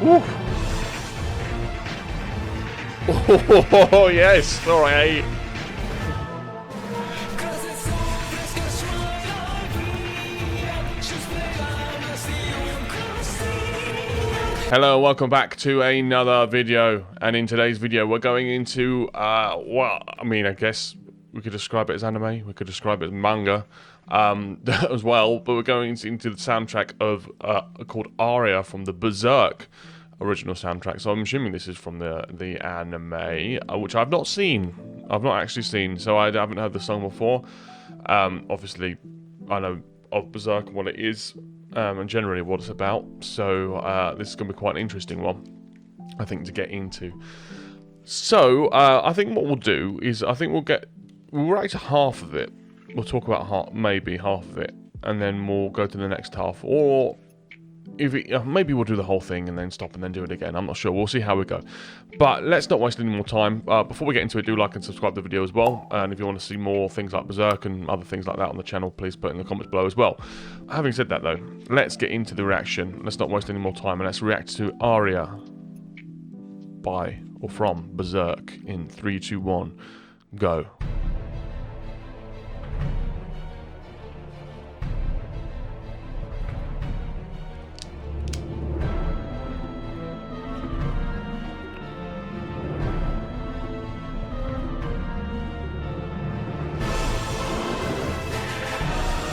Woo. Oh, yes. All right. Hello, welcome back to another video, and in today's video we're going into, well, I mean, I guess we could describe it as anime, we could describe it as manga, as well, but we're going into the soundtrack of, called Aria from the Beserk original soundtrack, so I'm assuming this is from the anime, which I've not actually seen, so I haven't heard the song before. Obviously, I know of Beserk, what it is, and generally what it's about, so this is going to be quite an interesting one, I think, to get into. So, I think what we'll do is, I think we'll react to half of it, we'll talk about maybe half of it, and then we'll go to the next half, or maybe we'll do the whole thing and then stop and then do it again. I'm not sure. We'll see how we go. But let's not waste any more time. Before we get into it, do like and subscribe to the video as well. And if you want to see more things like Beserk and other things like that on the channel, please put it in the comments below as well. Having said that, though, let's get into the reaction. Let's not waste any more time, and let's react to Aria by or from Beserk in 3, 2, 1, go.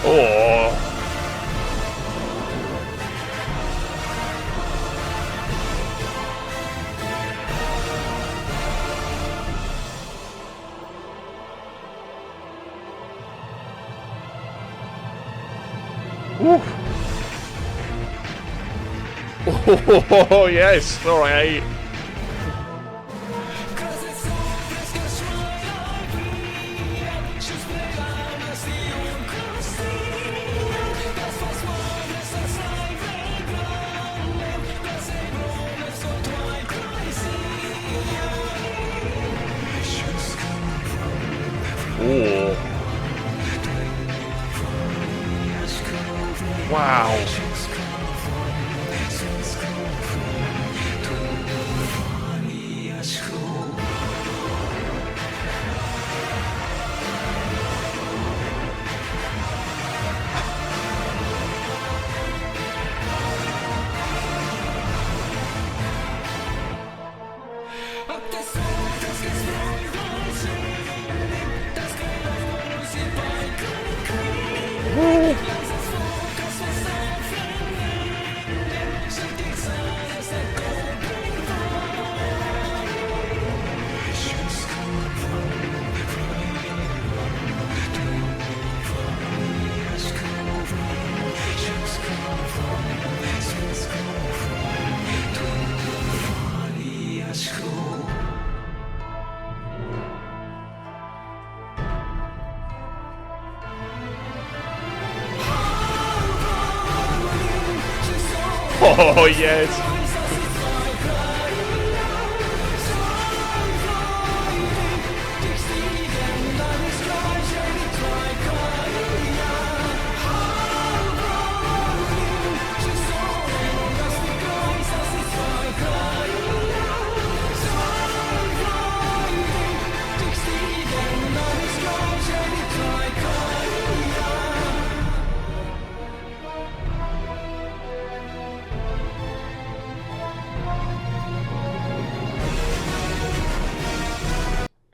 Oh. Woo. Oh, yes. All right. Oh. Wow. Oh, yes.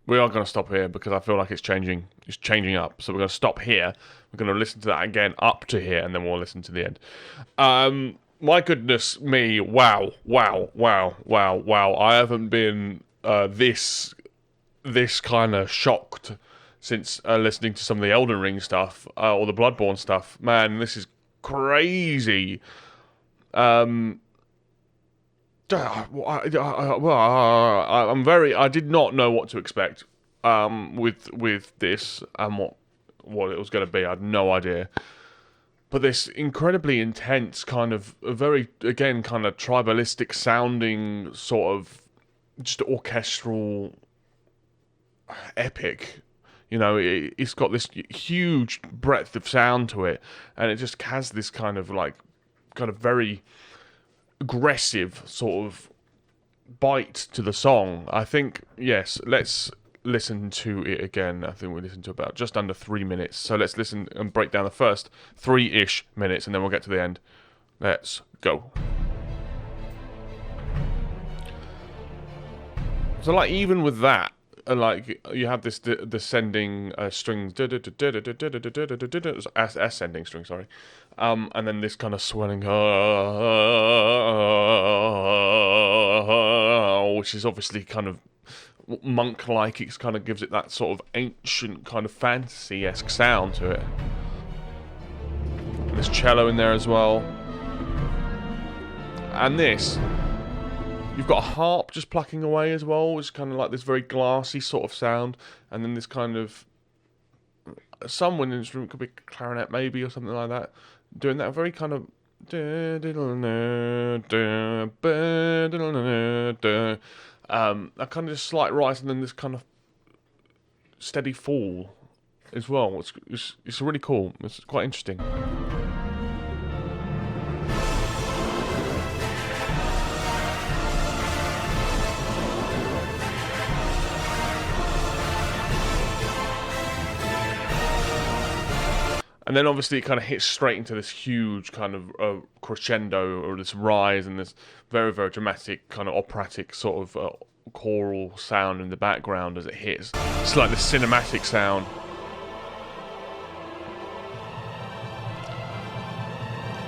We are going to stop here because I feel like it's changing up. So we're going to stop here. We're going to listen to that again up to here, and then we'll listen to the end. My goodness me, wow. I haven't been this kind of shocked since listening to some of the Elden Ring stuff or the Bloodborne stuff. Man, this is crazy. I did not know what to expect with this and what it was going to be. I had no idea. But this incredibly intense kind of very, again, kind of tribalistic sounding sort of just orchestral epic. You know, it's got this huge breadth of sound to it, and it just has this kind of very aggressive sort of bite to the song. I think, yes, let's listen to it again. I think we listened to about just under 3 minutes. So let's listen and break down the first 3-ish minutes, and then we'll get to the end. Let's go. So like even with that, like you have this descending strings, ascending string, sorry, and then this kind of swelling, which is obviously kind of monk-like. It kind of gives it that sort of ancient kind of fantasy-esque sound to it. And there's cello in there as well, and this. You've got a harp just plucking away as well, which is kind of like this very glassy sort of sound, and then this kind of some wind instrument, could be clarinet maybe or something like that, doing that very kind of a kind of just slight rise and then this kind of steady fall as well. It's really cool. It's quite interesting. And then obviously it kind of hits straight into this huge kind of crescendo, or this rise, and this very, very dramatic kind of operatic sort of choral sound in the background as it hits. It's like the cinematic sound.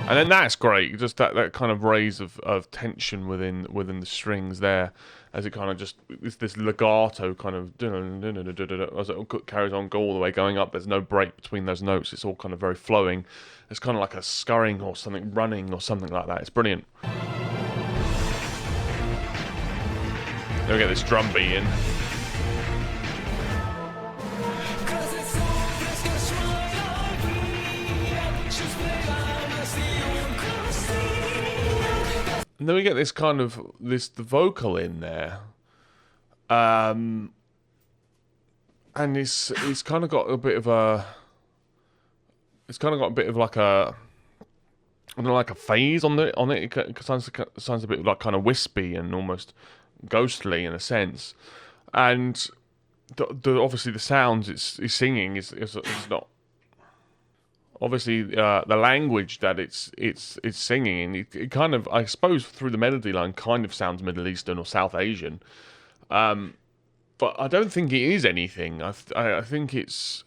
And then that's great, just that kind of raise of tension within the strings there, as it kind of just, it's this legato kind of, as it carries on, go all the way going up. There's no break between those notes. It's all kind of very flowing. It's kind of like a scurrying or something, running or something like that. It's brilliant. Then we get this drum beat in. And then we get this kind of the vocal in there, and it's kind of got a bit of a, like a, I don't know, like a phase on it. It sounds a bit like kind of wispy and almost ghostly in a sense, and obviously the sounds it's singing is not. Obviously, the language that it's singing in, it kind of, I suppose, through the melody line, kind of sounds Middle Eastern or South Asian. But I don't think it is anything. I think it's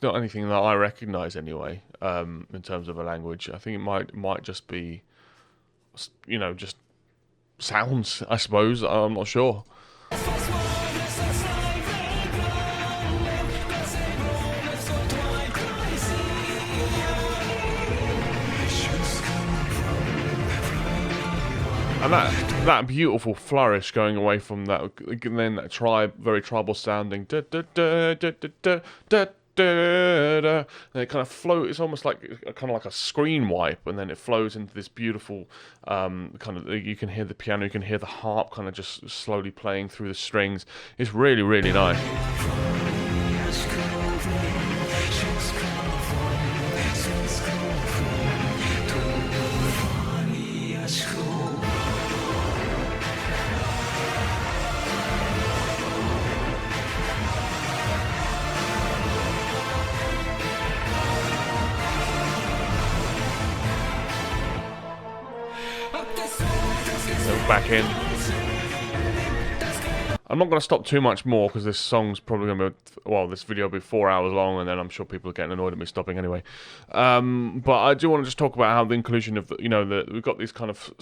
not anything that I recognise anyway. In terms of a language, I think it might just be, just sounds. I suppose, I'm not sure. And that beautiful flourish going away from that, and then that very tribal sounding, and it kind of flows. It's almost like a screen wipe, and then it flows into this beautiful kind of. You can hear the piano, you can hear the harp kind of just slowly playing through the strings. It's really, really nice. Back in. I'm not going to stop too much more because this song's probably going to be, well, this video will be 4 hours long, and then I'm sure people are getting annoyed at me stopping anyway. But I do want to just talk about how the inclusion of, we've got these kind of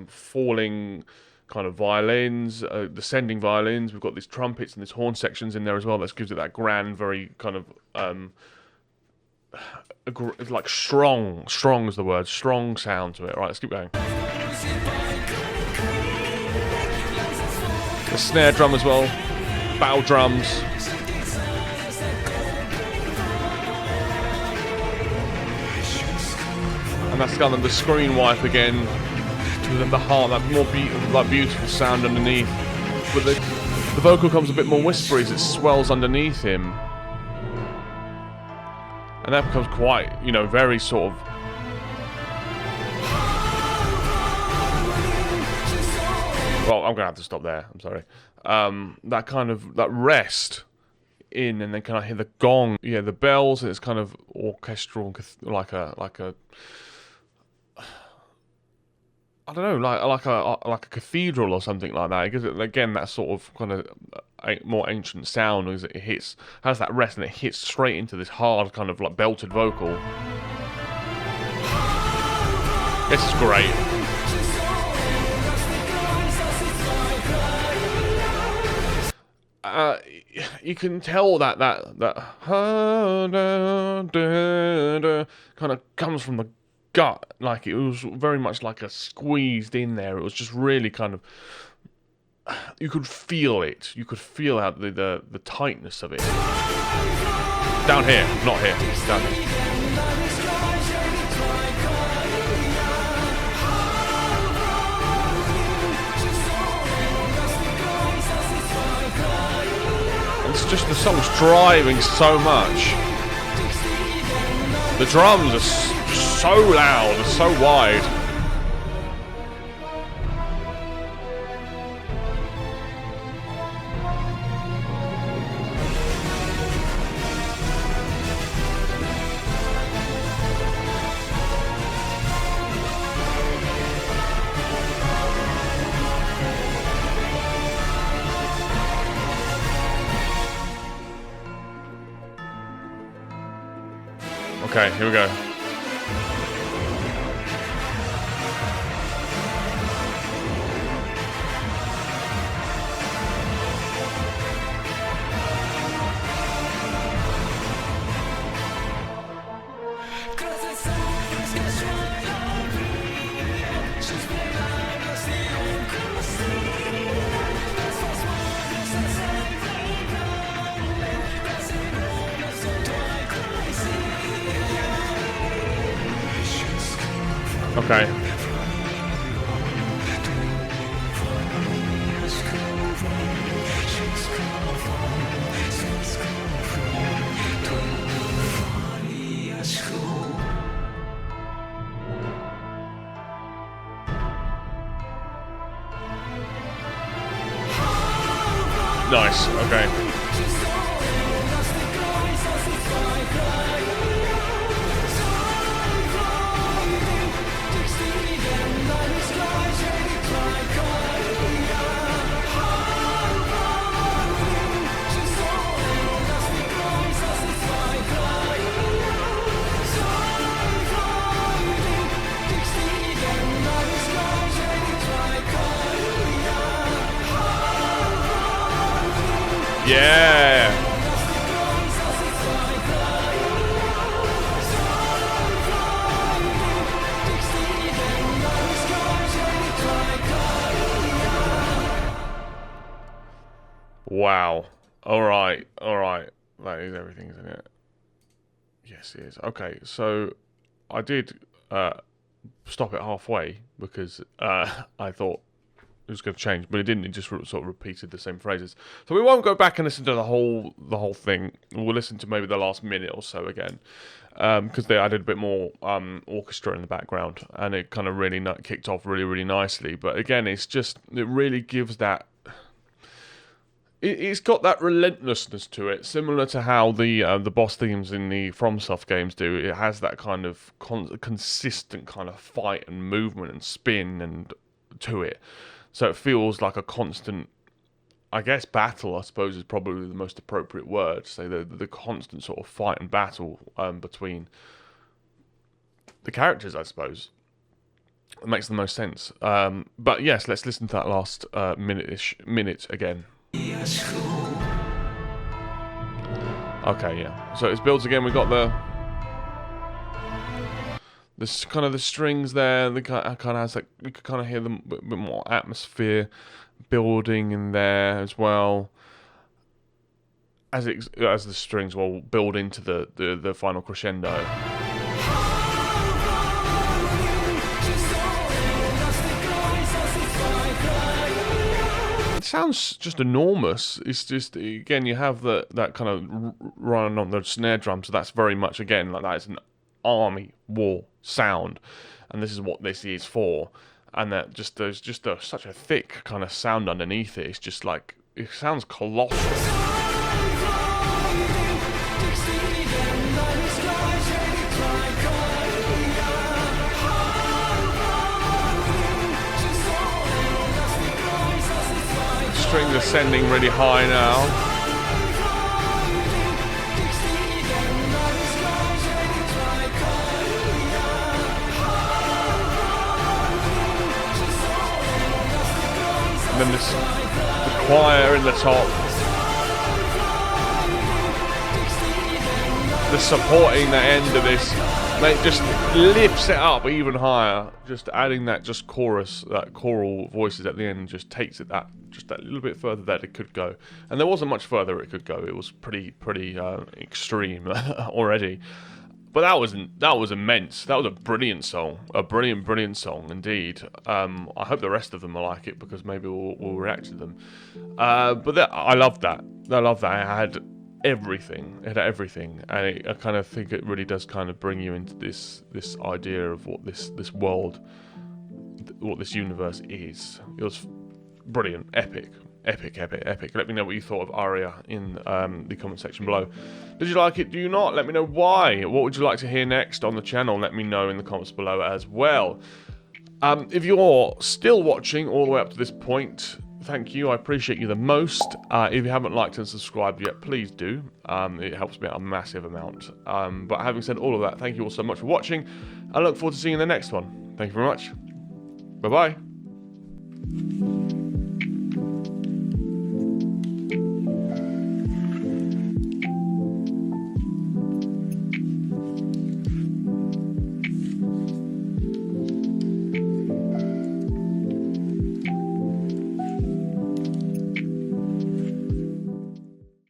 falling kind of violins, descending violins. We've got these trumpets and these horn sections in there as well. That gives it that grand, very kind of like strong is the word, strong sound to it. Right, let's keep going. The snare drum as well, bow drums. And that's kind of the screen wipe again, and then the heart, that more beautiful sound underneath. But the vocal comes a bit more whispery as it swells underneath him. And that becomes quite, very sort of Well, I'm gonna have to stop there. I'm sorry. That kind of that rest in, and then kind of hear the gong. Yeah, the bells. And it's kind of orchestral, like a I don't know, like a cathedral or something like that. It gives it again that sort of kind of more ancient sound as it has that rest, and it hits straight into this hard kind of like belted vocal. This is great. You can tell that kind of comes from the gut, like it was very much like a squeezed in there. It was just really kind of, you could feel it. You could feel out the tightness of it. Down here, not here. Down here. It's just the song's driving so much. The drums are so loud, and so wide. Okay, here we go. Okay. Nice, okay. Yeah. Wow. All right. That is everything, isn't it? Yes, it is. Okay, so I did stop it halfway because I thought it was going to change, but it didn't. It just sort of repeated the same phrases. So we won't go back and listen to the whole thing. We'll listen to maybe the last minute or so again, because they added a bit more orchestra in the background, and it kind of really kicked off really nicely. But again, it really gives that. It's got that relentlessness to it, similar to how the boss themes in the FromSoft games do. It has that kind of consistent kind of fight and movement and spin and to it. So it feels like a constant, I guess, battle, I suppose, is probably the most appropriate word. So the constant sort of fight and battle between the characters, I suppose. It makes the most sense. But yes, let's listen to that last minute again. Okay, yeah. So it builds again. We got this kind of the strings there. The kind of has like you could kind of hear them a bit more atmosphere building in there as well. As the strings will build into the final crescendo. It sounds just enormous. It's just, again, you have that kind of run on the snare drum, so that's very much, again, like that is an army war sound, and this is what this is for. and that just there's just such a thick kind of sound underneath it. It's just like, it sounds colossal. Strings ascending really high now. And then the choir in the top. The supporting the end of this, mate, just lifts it up even higher. Just adding that just chorus, that choral voices at the end, just takes it just that little bit further that it could go. And there wasn't much further it could go. It was pretty extreme already. But that was immense. That was a brilliant song, a brilliant song indeed. I hope the rest of them will like it, because maybe we'll react to them. But I loved that. I love that. It had everything. It had everything, and I kind of think it really does kind of bring you into this idea of what this world, what this universe is. It was brilliant, epic. Let me know what you thought of Aria in the comment section below. Did you like it? Do you not? Let me know why. What would you like to hear next on the channel? Let me know in the comments below as well. If you're still watching all the way up to this point, thank you. I appreciate you the most. If you haven't liked and subscribed yet, please do. It helps me out a massive amount. But having said all of that, thank you all so much for watching. I look forward to seeing you in the next one. Thank you very much. Bye-bye.